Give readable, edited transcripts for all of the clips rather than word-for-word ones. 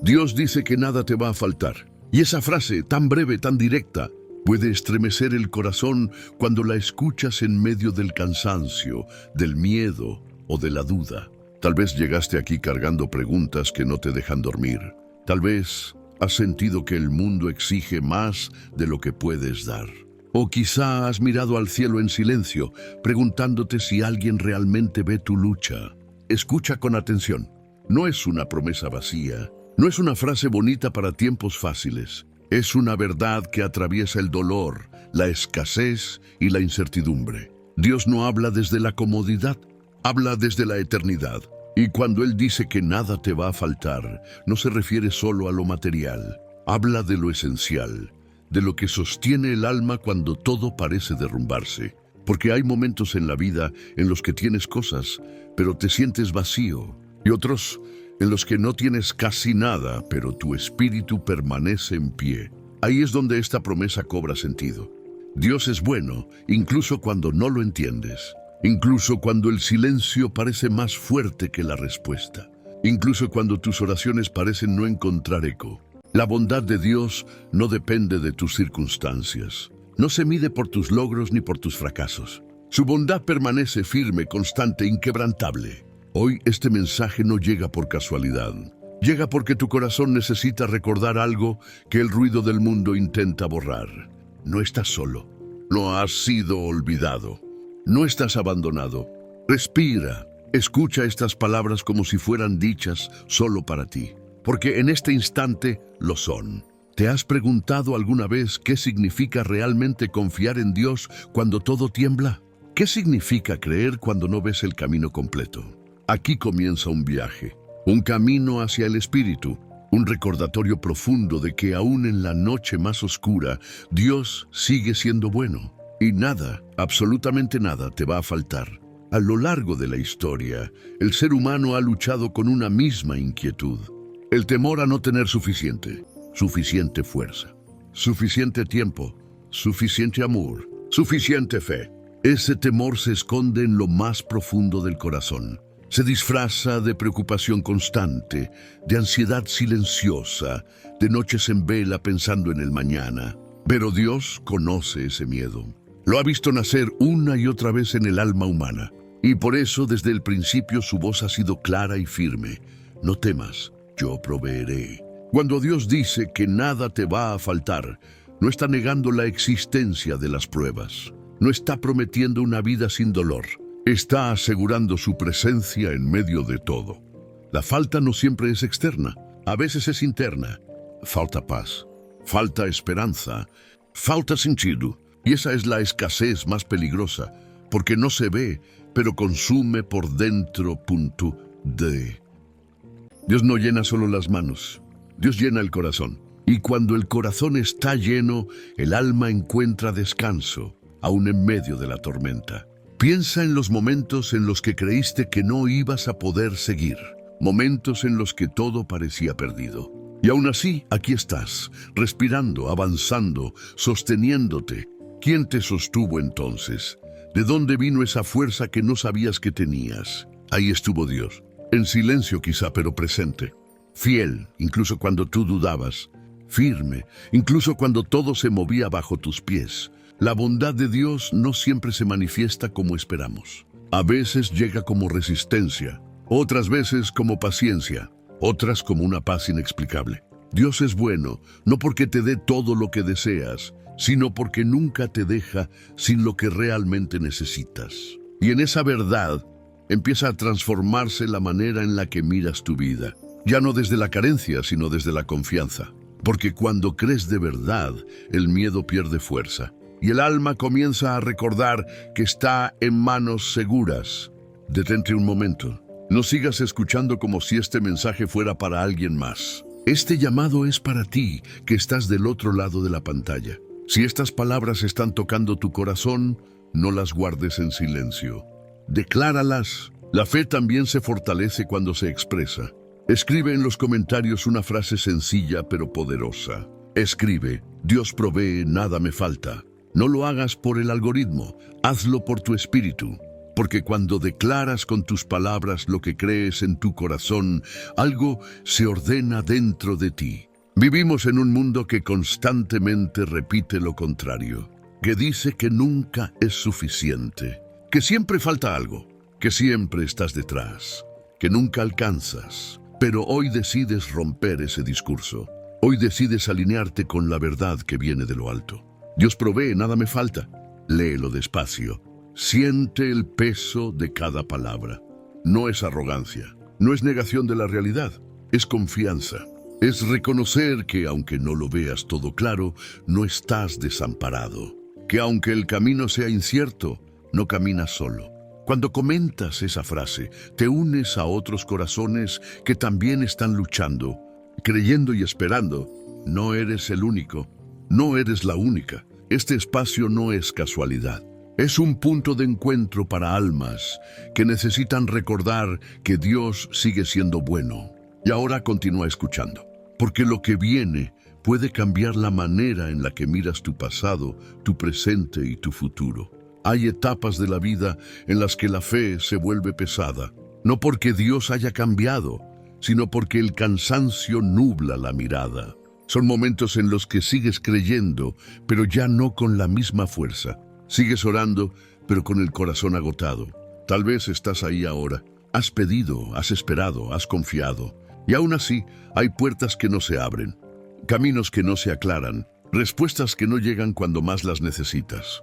Dios dice que nada te va a faltar. Y esa frase, tan breve, tan directa, puede estremecer el corazón cuando la escuchas en medio del cansancio, del miedo o de la duda. Tal vez llegaste aquí cargando preguntas que no te dejan dormir. Tal vez has sentido que el mundo exige más de lo que puedes dar. O quizá has mirado al cielo en silencio, preguntándote si alguien realmente ve tu lucha. Escucha con atención. No es una promesa vacía. No es una frase bonita para tiempos fáciles. Es una verdad que atraviesa el dolor, la escasez y la incertidumbre. Dios no habla desde la comodidad, habla desde la eternidad. Y cuando Él dice que nada te va a faltar, no se refiere solo a lo material. Habla de lo esencial, de lo que sostiene el alma cuando todo parece derrumbarse. Porque hay momentos en la vida en los que tienes cosas, pero te sientes vacío. Y otros en los que no tienes casi nada, pero tu espíritu permanece en pie. Ahí es donde esta promesa cobra sentido. Dios es bueno, incluso cuando no lo entiendes. Incluso cuando el silencio parece más fuerte que la respuesta. Incluso cuando tus oraciones parecen no encontrar eco. La bondad de Dios no depende de tus circunstancias. No se mide por tus logros ni por tus fracasos. Su bondad permanece firme, constante, inquebrantable. Hoy este mensaje no llega por casualidad. Llega porque tu corazón necesita recordar algo que el ruido del mundo intenta borrar. No estás solo. No has sido olvidado. No estás abandonado. Respira. Escucha estas palabras como si fueran dichas solo para ti. Porque en este instante lo son. ¿Te has preguntado alguna vez qué significa realmente confiar en Dios cuando todo tiembla? ¿Qué significa creer cuando no ves el camino completo? Aquí comienza un viaje, un camino hacia el Espíritu, un recordatorio profundo de que aún en la noche más oscura, Dios sigue siendo bueno. Y nada, absolutamente nada, te va a faltar. A lo largo de la historia, el ser humano ha luchado con una misma inquietud. El temor a no tener suficiente fuerza, suficiente tiempo, suficiente amor, suficiente fe. Ese temor se esconde en lo más profundo del corazón. Se disfraza de preocupación constante, de ansiedad silenciosa, de noches en vela pensando en el mañana. Pero Dios conoce ese miedo. Lo ha visto nacer una y otra vez en el alma humana. Y por eso desde el principio su voz ha sido clara y firme. No temas, yo proveeré. Cuando Dios dice que nada te va a faltar, no está negando la existencia de las pruebas. No está prometiendo una vida sin dolor. Está asegurando su presencia en medio de todo. La falta no siempre es externa, a veces es interna. Falta paz, falta esperanza, falta sentido. Y esa es la escasez más peligrosa, porque no se ve, pero consume por dentro. Dios no llena solo las manos, Dios llena el corazón. Y cuando el corazón está lleno, el alma encuentra descanso, aún en medio de la tormenta. Piensa en los momentos en los que creíste que no ibas a poder seguir, momentos en los que todo parecía perdido. Y aún así, aquí estás, respirando, avanzando, sosteniéndote. ¿Quién te sostuvo entonces? ¿De dónde vino esa fuerza que no sabías que tenías? Ahí estuvo Dios, en silencio quizá, pero presente. Fiel, incluso cuando tú dudabas. Firme, incluso cuando todo se movía bajo tus pies. La bondad de Dios no siempre se manifiesta como esperamos. A veces llega como resistencia, otras veces como paciencia, otras como una paz inexplicable. Dios es bueno, no porque te dé todo lo que deseas, sino porque nunca te deja sin lo que realmente necesitas. Y en esa verdad empieza a transformarse la manera en la que miras tu vida. Ya no desde la carencia, sino desde la confianza. Porque cuando crees de verdad, el miedo pierde fuerza. Y el alma comienza a recordar que está en manos seguras. Detente un momento. No sigas escuchando como si este mensaje fuera para alguien más. Este llamado es para ti, que estás del otro lado de la pantalla. Si estas palabras están tocando tu corazón, no las guardes en silencio. Decláralas. La fe también se fortalece cuando se expresa. Escribe en los comentarios una frase sencilla pero poderosa. Escribe: Dios provee, nada me falta. No lo hagas por el algoritmo, hazlo por tu espíritu. porque cuando declaras con tus palabras lo que crees en tu corazón, algo se ordena dentro de ti. Vivimos en un mundo que constantemente repite lo contrario, que dice que nunca es suficiente, que siempre falta algo, que siempre estás detrás, que nunca alcanzas. Pero hoy decides romper ese discurso. Hoy decides alinearte con la verdad que viene de lo alto. Dios provee, nada me falta. Léelo despacio. Siente el peso de cada palabra. No es arrogancia, no es negación de la realidad, es confianza. Es reconocer que aunque no lo veas todo claro, no estás desamparado. Que aunque el camino sea incierto, no caminas solo. Cuando comentas esa frase, te unes a otros corazones que también están luchando, creyendo y esperando. No eres el único, no eres la única. Este espacio no es casualidad. Es un punto de encuentro para almas que necesitan recordar que Dios sigue siendo bueno. Y ahora continúa escuchando, porque lo que viene puede cambiar la manera en la que miras tu pasado, tu presente y tu futuro. Hay etapas de la vida en las que la fe se vuelve pesada, no porque Dios haya cambiado, sino porque el cansancio nubla la mirada. Son momentos en los que sigues creyendo, pero ya no con la misma fuerza. Sigues orando, pero con el corazón agotado. Tal vez estás ahí ahora. Has pedido, has esperado, has confiado. Y aún así, hay puertas que no se abren, caminos que no se aclaran, respuestas que no llegan cuando más las necesitas.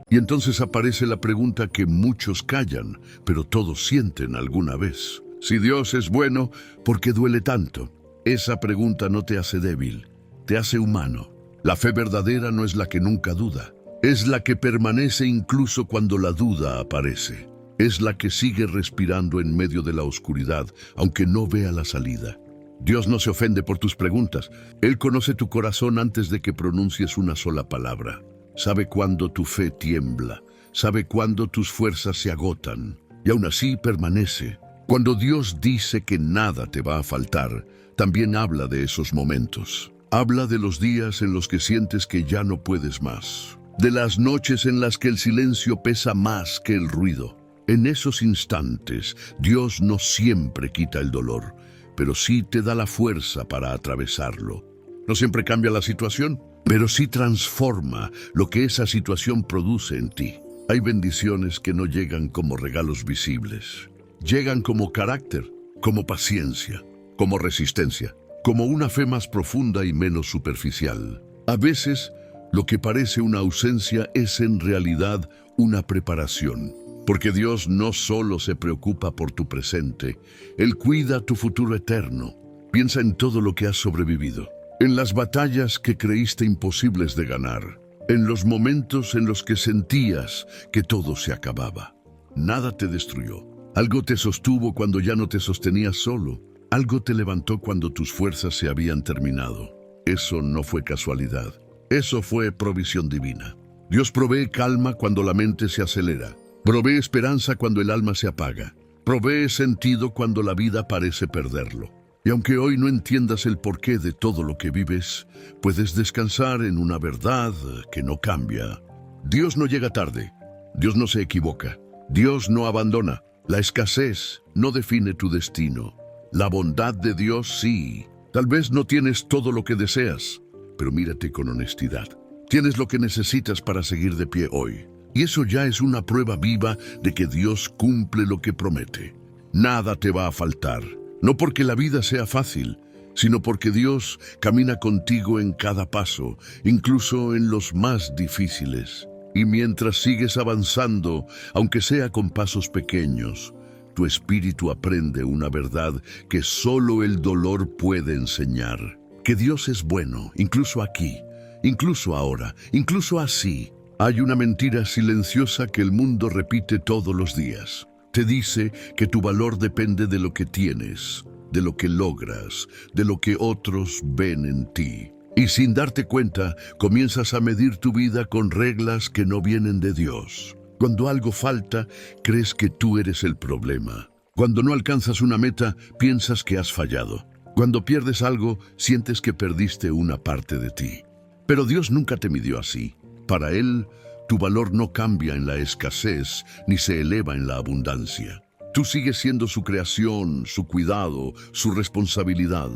Y entonces aparece la pregunta que muchos callan, pero todos sienten alguna vez. Si Dios es bueno, ¿por qué duele tanto? Esa pregunta no te hace débil, te hace humano. La fe verdadera no es la que nunca duda, es la que permanece incluso cuando la duda aparece. Es la que sigue respirando en medio de la oscuridad, aunque no vea la salida. Dios no se ofende por tus preguntas. Él conoce tu corazón antes de que pronuncies una sola palabra. Sabe cuándo tu fe tiembla, sabe cuándo tus fuerzas se agotan, y aún así permanece. Cuando Dios dice que nada te va a faltar, también habla de esos momentos. Habla de los días en los que sientes que ya no puedes más, de las noches en las que el silencio pesa más que el ruido. En esos instantes, Dios no siempre quita el dolor, pero sí te da la fuerza para atravesarlo. No siempre cambia la situación, pero sí transforma lo que esa situación produce en ti. Hay bendiciones que no llegan como regalos visibles. Llegan como carácter, como paciencia, como resistencia, como una fe más profunda y menos superficial. A veces, lo que parece una ausencia es en realidad una preparación. Porque Dios no solo se preocupa por tu presente, Él cuida tu futuro eterno. Piensa en todo lo que has sobrevivido, en las batallas que creíste imposibles de ganar, en los momentos en los que sentías que todo se acababa. Nada te destruyó. Algo te sostuvo cuando ya no te sostenías solo. Algo te levantó cuando tus fuerzas se habían terminado. Eso no fue casualidad. Eso fue provisión divina. Dios provee calma cuando la mente se acelera. Provee esperanza cuando el alma se apaga. Provee sentido cuando la vida parece perderlo. Y aunque hoy no entiendas el porqué de todo lo que vives, puedes descansar en una verdad que no cambia. Dios no llega tarde. Dios no se equivoca. Dios no abandona. La escasez no define tu destino. La bondad de Dios sí. Tal vez no tienes todo lo que deseas, pero mírate con honestidad. Tienes lo que necesitas para seguir de pie hoy. Y eso ya es una prueba viva de que Dios cumple lo que promete. Nada te va a faltar. No porque la vida sea fácil, sino porque Dios camina contigo en cada paso, incluso en los más difíciles. Y mientras sigues avanzando, aunque sea con pasos pequeños, tu espíritu aprende una verdad que solo el dolor puede enseñar. Que Dios es bueno, incluso aquí, incluso ahora, incluso así. Hay una mentira silenciosa que el mundo repite todos los días. Te dice que tu valor depende de lo que tienes, de lo que logras, de lo que otros ven en ti. Y sin darte cuenta, comienzas a medir tu vida con reglas que no vienen de Dios. Cuando algo falta, crees que tú eres el problema. Cuando no alcanzas una meta, piensas que has fallado. Cuando pierdes algo, sientes que perdiste una parte de ti. Pero Dios nunca te midió así. Para Él, Tu valor no cambia en la escasez ni se eleva en la abundancia. Tú sigues siendo su creación, su cuidado, su responsabilidad.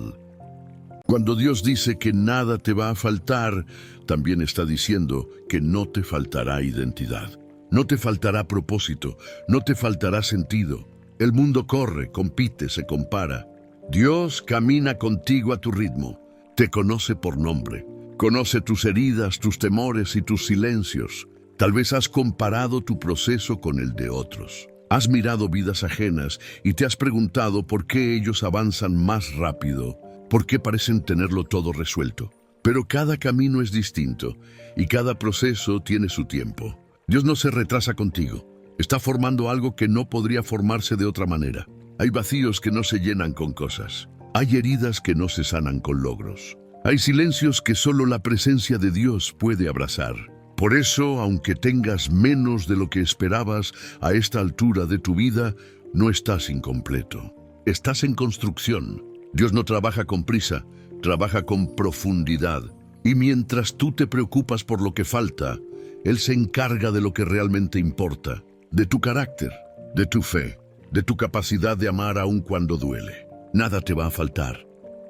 Cuando Dios dice que nada te va a faltar, también está diciendo que no te faltará identidad. No te faltará propósito, no te faltará sentido. El mundo corre, compite, se compara. Dios camina contigo a tu ritmo. Te conoce por nombre. Conoce tus heridas, tus temores y tus silencios. Tal vez has comparado tu proceso con el de otros. Has mirado vidas ajenas y te has preguntado por qué ellos avanzan más rápido, por qué parecen tenerlo todo resuelto. Pero cada camino es distinto y cada proceso tiene su tiempo. Dios no se retrasa contigo. Está formando algo que no podría formarse de otra manera. Hay vacíos que no se llenan con cosas. Hay heridas que no se sanan con logros. Hay silencios que solo la presencia de Dios puede abrazar. Por eso, aunque tengas menos de lo que esperabas a esta altura de tu vida, no estás incompleto. Estás en construcción. Dios no trabaja con prisa, trabaja con profundidad. Y mientras tú te preocupas por lo que falta, Él se encarga de lo que realmente importa, de tu carácter, de tu fe, de tu capacidad de amar aun cuando duele. Nada te va a faltar,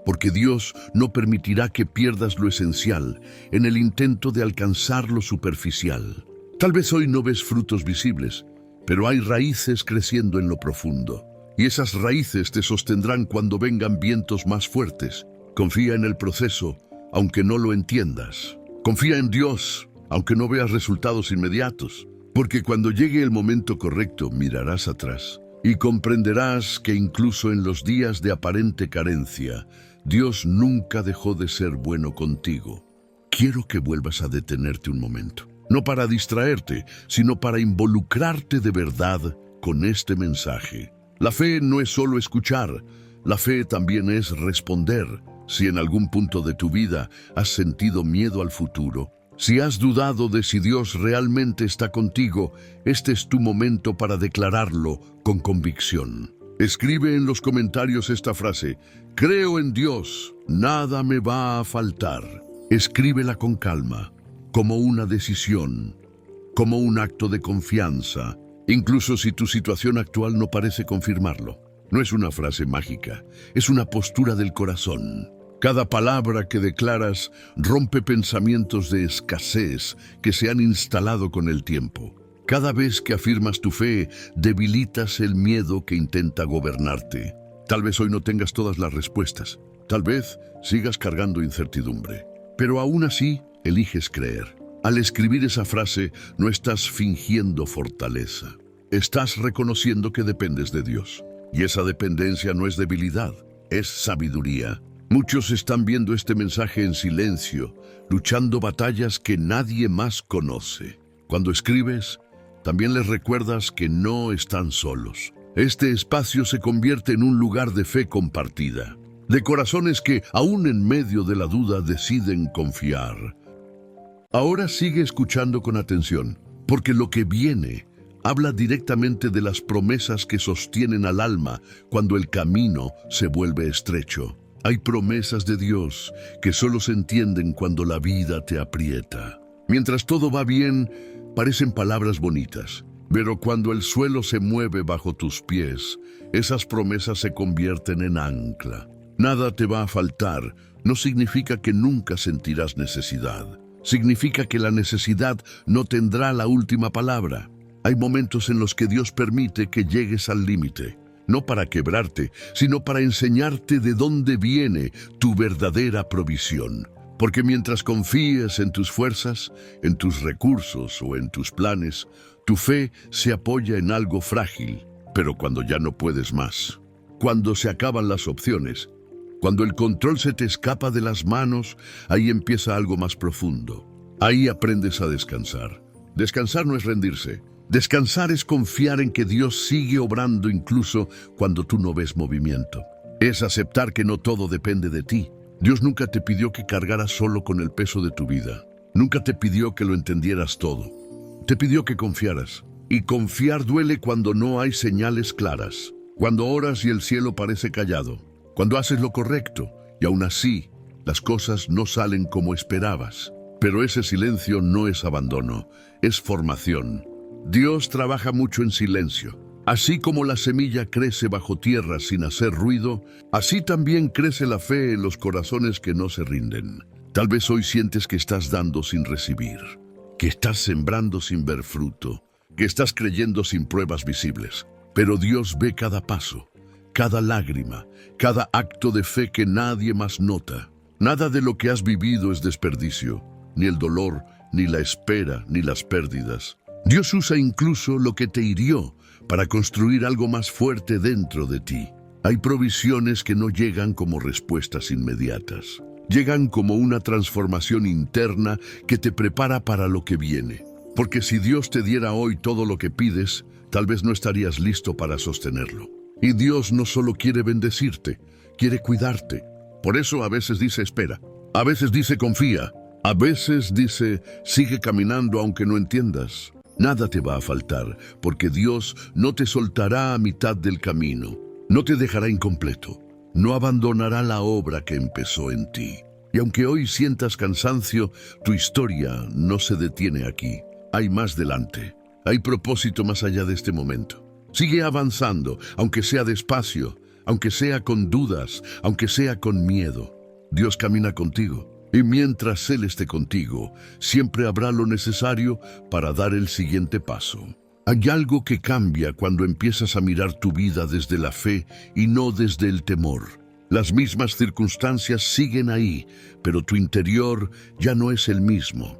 porque Dios no permitirá que pierdas lo esencial en el intento de alcanzar lo superficial. Tal vez hoy no ves frutos visibles, pero hay raíces creciendo en lo profundo. Y esas raíces te sostendrán cuando vengan vientos más fuertes. Confía en el proceso, aunque no lo entiendas. Confía en Dios, aunque no veas resultados inmediatos. Porque cuando llegue el momento correcto, mirarás atrás y comprenderás que incluso en los días de aparente carencia, Dios nunca dejó de ser bueno contigo. Quiero que vuelvas a detenerte un momento. No para distraerte, sino para involucrarte de verdad con este mensaje. La fe no es solo escuchar, la fe también es responder. Si en algún punto de tu vida has sentido miedo al futuro, si has dudado de si Dios realmente está contigo, este es tu momento para declararlo con convicción. Escribe en los comentarios esta frase: creo en Dios, nada me va a faltar. Escríbela con calma, como una decisión, como un acto de confianza, incluso si tu situación actual no parece confirmarlo. No es una frase mágica, es una postura del corazón. Cada palabra que declaras rompe pensamientos de escasez que se han instalado con el tiempo. Cada vez que afirmas tu fe, debilitas el miedo que intenta gobernarte. Tal vez hoy no tengas todas las respuestas. Tal vez sigas cargando incertidumbre. Pero aún así, eliges creer. Al escribir esa frase, no estás fingiendo fortaleza. Estás reconociendo que dependes de Dios. Y esa dependencia no es debilidad, es sabiduría. Muchos están viendo este mensaje en silencio, luchando batallas que nadie más conoce. Cuando escribes, también les recuerdas que no están solos. Este espacio se convierte en un lugar de fe compartida, de corazones que, aún en medio de la duda, deciden confiar. Ahora sigue escuchando con atención, porque lo que viene habla directamente de las promesas que sostienen al alma cuando el camino se vuelve estrecho. Hay promesas de Dios que solo se entienden cuando la vida te aprieta. Mientras todo va bien, parecen palabras bonitas, pero cuando el suelo se mueve bajo tus pies, esas promesas se convierten en ancla. Nada te va a faltar no significa que nunca sentirás necesidad. Significa que la necesidad no tendrá la última palabra. Hay momentos en los que Dios permite que llegues al límite. No para quebrarte, sino para enseñarte de dónde viene tu verdadera provisión. Porque mientras confíes en tus fuerzas, en tus recursos o en tus planes, tu fe se apoya en algo frágil. Pero cuando ya no puedes más, cuando se acaban las opciones, cuando el control se te escapa de las manos, ahí empieza algo más profundo. Ahí aprendes a descansar. Descansar no es rendirse. Descansar es confiar en que Dios sigue obrando incluso cuando tú no ves movimiento. Es aceptar que no todo depende de ti. Dios nunca te pidió que cargaras solo con el peso de tu vida. Nunca te pidió que lo entendieras todo. Te pidió que confiaras. Y confiar duele cuando no hay señales claras. Cuando oras y el cielo parece callado. Cuando haces lo correcto y aún así las cosas no salen como esperabas. Pero ese silencio no es abandono, es formación. Dios trabaja mucho en silencio. Así como la semilla crece bajo tierra sin hacer ruido, así también crece la fe en los corazones que no se rinden. Tal vez hoy sientes que estás dando sin recibir, que estás sembrando sin ver fruto, que estás creyendo sin pruebas visibles. Pero Dios ve cada paso, cada lágrima, cada acto de fe que nadie más nota. Nada de lo que has vivido es desperdicio, ni el dolor, ni la espera, ni las pérdidas. Dios usa incluso lo que te hirió para construir algo más fuerte dentro de ti. Hay provisiones que no llegan como respuestas inmediatas. Llegan como una transformación interna que te prepara para lo que viene. Porque si Dios te diera hoy todo lo que pides, tal vez no estarías listo para sostenerlo. Y Dios no solo quiere bendecirte, quiere cuidarte. Por eso a veces dice espera, a veces dice confía, a veces dice sigue caminando aunque no entiendas. Nada te va a faltar, porque Dios no te soltará a mitad del camino, no te dejará incompleto, no abandonará la obra que empezó en ti. Y aunque hoy sientas cansancio, tu historia no se detiene aquí. Hay más delante, hay propósito más allá de este momento. Sigue avanzando, aunque sea despacio, aunque sea con dudas, aunque sea con miedo. Dios camina contigo. Y mientras Él esté contigo, siempre habrá lo necesario para dar el siguiente paso. Hay algo que cambia cuando empiezas a mirar tu vida desde la fe y no desde el temor. Las mismas circunstancias siguen ahí, pero tu interior ya no es el mismo.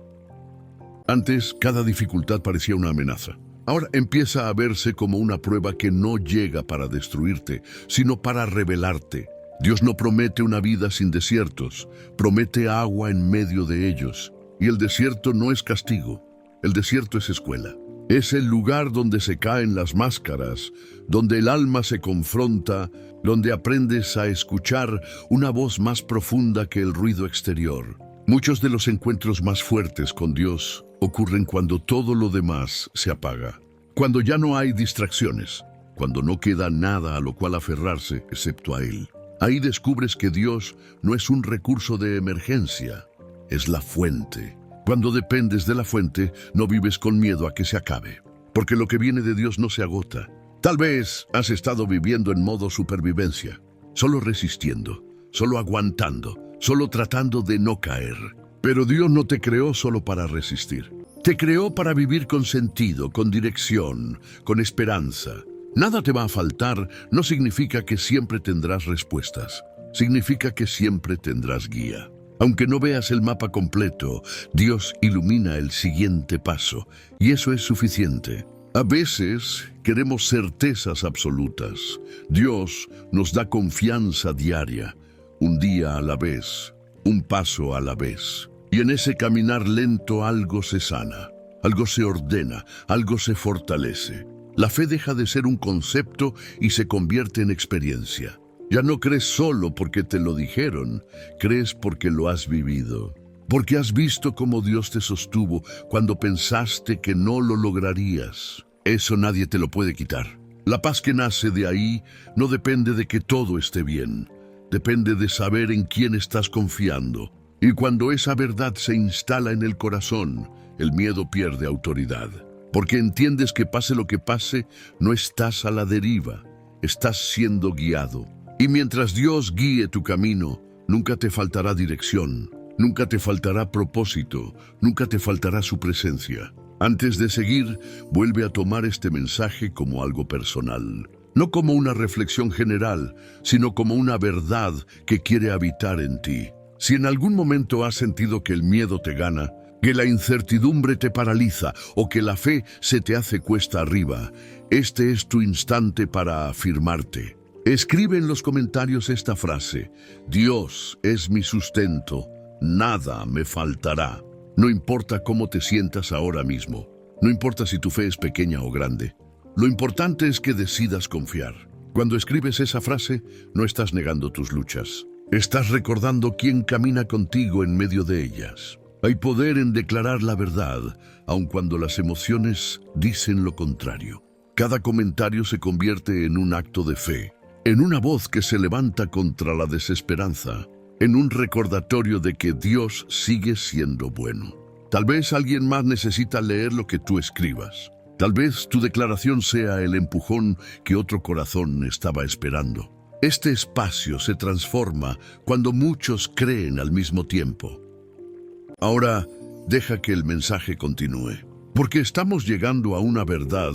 Antes, cada dificultad parecía una amenaza. Ahora empieza a verse como una prueba que no llega para destruirte, sino para revelarte. Dios no promete una vida sin desiertos, promete agua en medio de ellos. Y el desierto no es castigo, el desierto es escuela. Es el lugar donde se caen las máscaras, donde el alma se confronta, donde aprendes a escuchar una voz más profunda que el ruido exterior. Muchos de los encuentros más fuertes con Dios ocurren cuando todo lo demás se apaga, cuando ya no hay distracciones, cuando no queda nada a lo cual aferrarse excepto a Él. Ahí descubres que Dios no es un recurso de emergencia, es la fuente. Cuando dependes de la fuente, no vives con miedo a que se acabe, porque lo que viene de Dios no se agota. Tal vez has estado viviendo en modo supervivencia, solo resistiendo, solo aguantando, solo tratando de no caer. Pero Dios no te creó solo para resistir. Te creó para vivir con sentido, con dirección, con esperanza. Nada te va a faltar no significa que siempre tendrás respuestas. Significa que siempre tendrás guía. Aunque no veas el mapa completo, Dios ilumina el siguiente paso, y eso es suficiente. A veces queremos certezas absolutas. Dios nos da confianza diaria, un día a la vez, un paso a la vez. Y en ese caminar lento algo se sana, algo se ordena, algo se fortalece. La fe deja de ser un concepto y se convierte en experiencia. Ya no crees solo porque te lo dijeron, crees porque lo has vivido. Porque has visto cómo Dios te sostuvo cuando pensaste que no lo lograrías. Eso nadie te lo puede quitar. La paz que nace de ahí no depende de que todo esté bien. Depende de saber en quién estás confiando. Y cuando esa verdad se instala en el corazón, el miedo pierde autoridad. Porque entiendes que pase lo que pase, no estás a la deriva, estás siendo guiado. Y mientras Dios guíe tu camino, nunca te faltará dirección, nunca te faltará propósito, nunca te faltará su presencia. Antes de seguir, vuelve a tomar este mensaje como algo personal. No como una reflexión general, sino como una verdad que quiere habitar en ti. Si en algún momento has sentido que el miedo te gana, que la incertidumbre te paraliza o que la fe se te hace cuesta arriba, este es tu instante para afirmarte. Escribe en los comentarios esta frase: Dios es mi sustento, nada me faltará. No importa cómo te sientas ahora mismo, no importa si tu fe es pequeña o grande, lo importante es que decidas confiar. Cuando escribes esa frase, no estás negando tus luchas, estás recordando quién camina contigo en medio de ellas. Hay poder en declarar la verdad, aun cuando las emociones dicen lo contrario. Cada comentario se convierte en un acto de fe, en una voz que se levanta contra la desesperanza. en un recordatorio de que Dios sigue siendo bueno. Tal vez alguien más necesita leer lo que tú escribas. Tal vez tu declaración sea el empujón que otro corazón estaba esperando. Este espacio se transforma cuando muchos creen al mismo tiempo. Ahora, deja que el mensaje continúe, porque estamos llegando a una verdad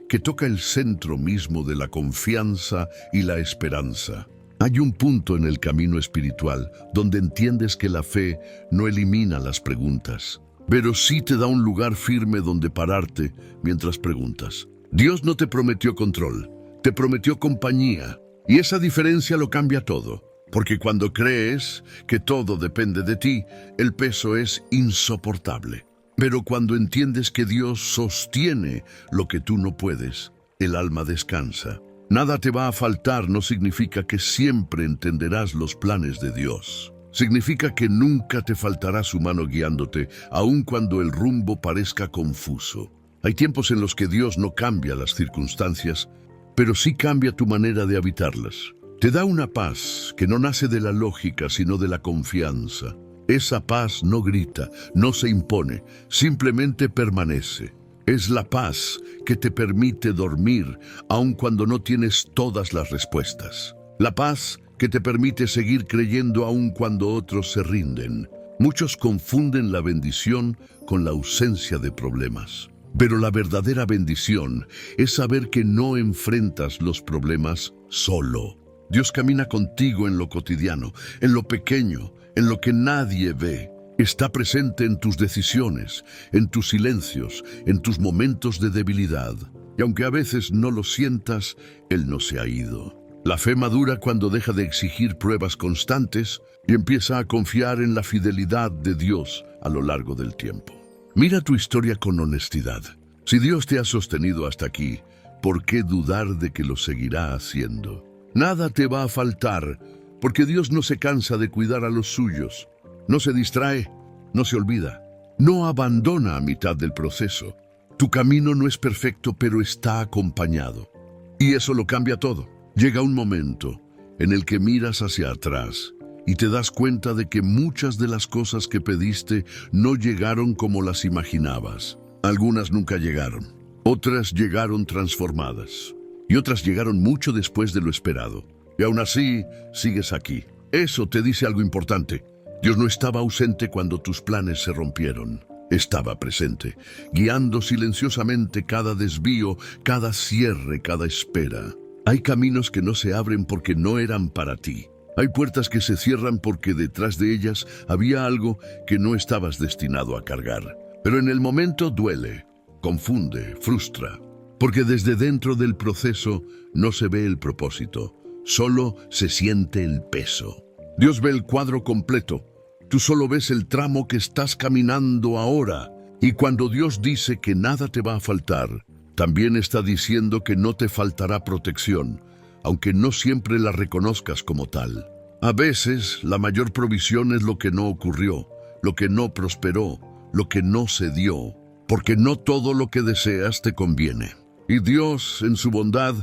que toca el centro mismo de la confianza y la esperanza. Hay un punto en el camino espiritual donde entiendes que la fe no elimina las preguntas, pero sí te da un lugar firme donde pararte mientras preguntas. Dios no te prometió control, te prometió compañía, y esa diferencia lo cambia todo, porque cuando crees que todo depende de ti, el peso es insoportable. Pero cuando entiendes que Dios sostiene lo que tú no puedes, el alma descansa. Nada te va a faltar no significa que siempre entenderás los planes de Dios. Significa que nunca te faltará su mano guiándote, aun cuando el rumbo parezca confuso. Hay tiempos en los que Dios no cambia las circunstancias, pero sí cambia tu manera de habitarlas. Te da una paz que no nace de la lógica, sino de la confianza. Esa paz no grita, no se impone, simplemente permanece. Es la paz que te permite dormir, aun cuando no tienes todas las respuestas. La paz que te permite seguir creyendo aun cuando otros se rinden. Muchos confunden la bendición con la ausencia de problemas. Pero la verdadera bendición es saber que no enfrentas los problemas solo. Dios camina contigo en lo cotidiano, en lo pequeño, en lo que nadie ve. Está presente en tus decisiones, en tus silencios, en tus momentos de debilidad. Y aunque a veces no lo sientas, Él no se ha ido. La fe madura cuando deja de exigir pruebas constantes y empieza a confiar en la fidelidad de Dios a lo largo del tiempo. Mira tu historia con honestidad. Si Dios te ha sostenido hasta aquí, ¿por qué dudar de que lo seguirá haciendo? Nada te va a faltar, porque Dios no se cansa de cuidar a los suyos. No se distrae, no se olvida, no abandona a mitad del proceso. Tu camino no es perfecto, pero está acompañado. Y eso lo cambia todo. Llega un momento en el que miras hacia atrás y te das cuenta de que muchas de las cosas que pediste no llegaron como las imaginabas. Algunas nunca llegaron, otras llegaron transformadas y otras llegaron mucho después de lo esperado. Y aún así, sigues aquí. Eso te dice algo importante. Dios no estaba ausente cuando tus planes se rompieron. Estaba presente, guiando silenciosamente cada desvío, cada cierre, cada espera. Hay caminos que no se abren porque no eran para ti. Hay puertas que se cierran porque detrás de ellas había algo que no estabas destinado a cargar. Pero en el momento duele, confunde, frustra, porque desde dentro del proceso no se ve el propósito, solo se siente el peso. Dios ve el cuadro completo. Tú solo ves el tramo que estás caminando ahora. Y cuando Dios dice que nada te va a faltar, también está diciendo que no te faltará protección, aunque no siempre la reconozcas como tal. A veces, la mayor provisión es lo que no ocurrió, lo que no prosperó, lo que no se dio, porque no todo lo que deseas te conviene. Y Dios, en su bondad,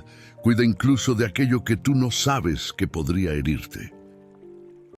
cuida incluso de aquello que tú no sabes que podría herirte.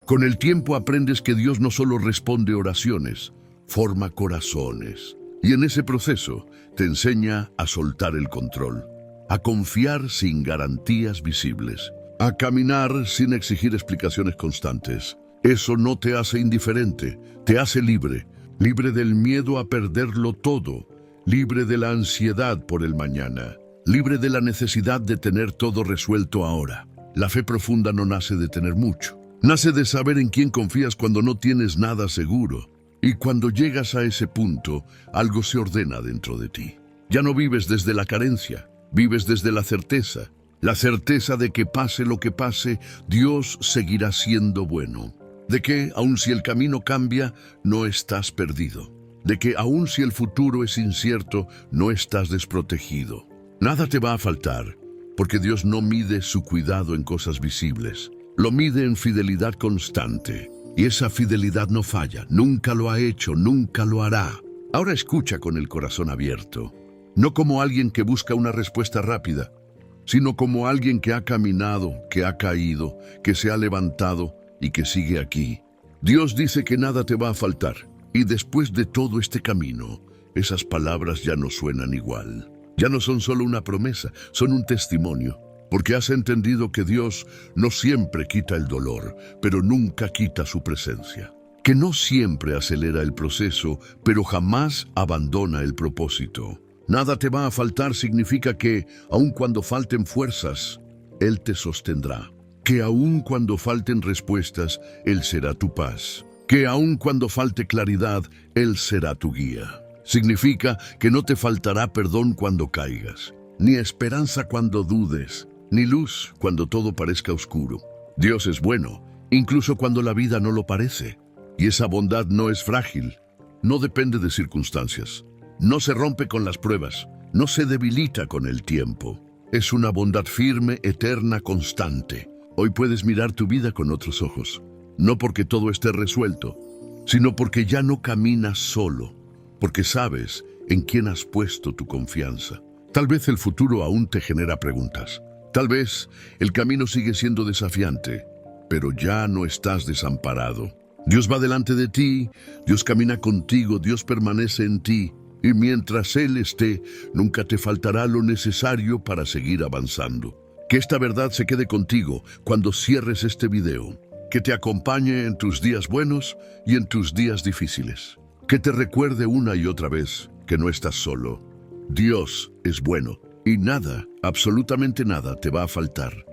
Con el tiempo aprendes que Dios no solo responde oraciones, forma corazones. Y en ese proceso te enseña a soltar el control, a confiar sin garantías visibles, a caminar sin exigir explicaciones constantes. Eso no te hace indiferente, te hace libre, libre del miedo a perderlo todo, libre de la ansiedad por el mañana, libre de la necesidad de tener todo resuelto ahora. La fe profunda no nace de tener mucho. Nace de saber en quién confías cuando no tienes nada seguro. Y cuando llegas a ese punto, algo se ordena dentro de ti. Ya no vives desde la carencia, vives desde la certeza de que pase lo que pase, Dios seguirá siendo bueno. De que, aun si el camino cambia, no estás perdido. De que, aun si el futuro es incierto, no estás desprotegido. Nada te va a faltar, porque Dios no mide su cuidado en cosas visibles. Lo mide en fidelidad constante. Y esa fidelidad no falla, nunca lo ha hecho, nunca lo hará. Ahora escucha con el corazón abierto, no como alguien que busca una respuesta rápida, sino como alguien que ha caminado, que ha caído, que se ha levantado y que sigue aquí. Dios dice que nada te va a faltar, y después de todo este camino, esas palabras ya no suenan igual. Ya no son solo una promesa, son un testimonio, porque has entendido que Dios no siempre quita el dolor, pero nunca quita su presencia. Que no siempre acelera el proceso, pero jamás abandona el propósito. Nada te va a faltar significa que, aun cuando falten fuerzas, Él te sostendrá. Que aun cuando falten respuestas, Él será tu paz. Que aun cuando falte claridad, Él será tu guía. Significa que no te faltará perdón cuando caigas, ni esperanza cuando dudes, ni luz cuando todo parezca oscuro. Dios es bueno, incluso cuando la vida no lo parece. Y esa bondad no es frágil, no depende de circunstancias, no se rompe con las pruebas, no se debilita con el tiempo. Es una bondad firme, eterna, constante. Hoy puedes mirar tu vida con otros ojos, no porque todo esté resuelto, sino porque ya no caminas solo, porque sabes en quién has puesto tu confianza. Tal vez el futuro aún te genera preguntas. Tal vez el camino sigue siendo desafiante, pero ya no estás desamparado. Dios va delante de ti, Dios camina contigo, Dios permanece en ti, y mientras Él esté, nunca te faltará lo necesario para seguir avanzando. Que esta verdad se quede contigo cuando cierres este video, que te acompañe en tus días buenos y en tus días difíciles. Que te recuerde una y otra vez que no estás solo. Dios es bueno y nada, absolutamente nada, te va a faltar.